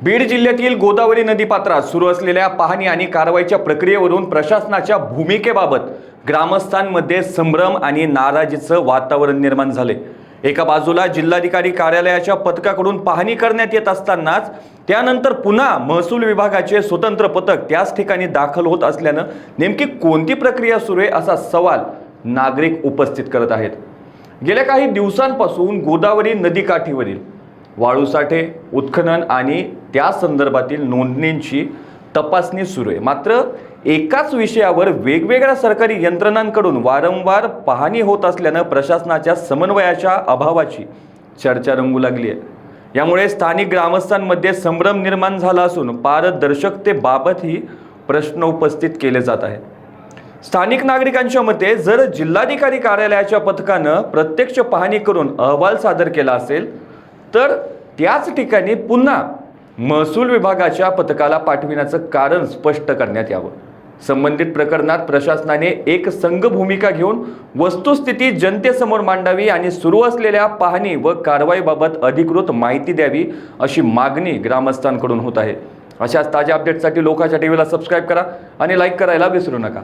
बीड जिल्ह्यातील गोदावरी नदीपात्रात सुरू असलेल्या पाहणी आणि कारवाईच्या प्रक्रियेवरून प्रशासनाच्या भूमिकेबाबत ग्रामस्थांमध्ये संभ्रम आणि नाराजीचं वातावरण निर्माण झाले। एका बाजूला जिल्हाधिकारी कार्यालयाच्या पथकाकडून पाहणी करण्यात येत असतानाच त्यानंतर पुन्हा महसूल विभागाचे स्वतंत्र पथक त्याच ठिकाणी दाखल होत असल्याने नेमकी कोणती प्रक्रिया सुरू आहे असा सवाल नागरिक उपस्थित करत आहेत। गेल्या काही दिवसांपासून गोदावरी नदीकाठीवरील वाळूसाठे, उत्खनन आणि त्या संदर्भातील नोंदणींची तपासणी सुरू आहे। मात्र एकाच विषयावर वेगवेगळ्या सरकारी यंत्रणांकडून वारंवार पाहणी होत असल्याने प्रशासनाच्या समन्वयाच्या अभावाची चर्चा रंगू लागली आहे। यामुळे स्थानिक ग्रामस्थांमध्ये संभ्रम निर्माण झाला असून पारदर्शकतेबाबतही प्रश्न उपस्थित केले जात आहेत। स्थानिक नागरिकांच्या मते जर जिल्हाधिकारी कार्यालयाच्या पथकाने प्रत्यक्ष पाहणी करून अहवाल सादर केला असेल तर त्याच ठिकाणी पुन्हा महसूल विभागाच्या पथकाला पाठविण्याचं कारण स्पष्ट करण्यात यावं। संबंधित प्रकरणात प्रशासनाने एक संघ भूमिका घेऊन वस्तुस्थिती जनतेसमोर मांडावी आणि सुरू असलेल्या पाहणी व कारवाईबाबत अधिकृत माहिती द्यावी अशी मागणी ग्रामस्थांकडून होत आहे। अशाच ताज्या अपडेट्ससाठी लोकाच्या टीव्हीला सबस्क्राइब करा आणि लाईक करायला विसरू नका।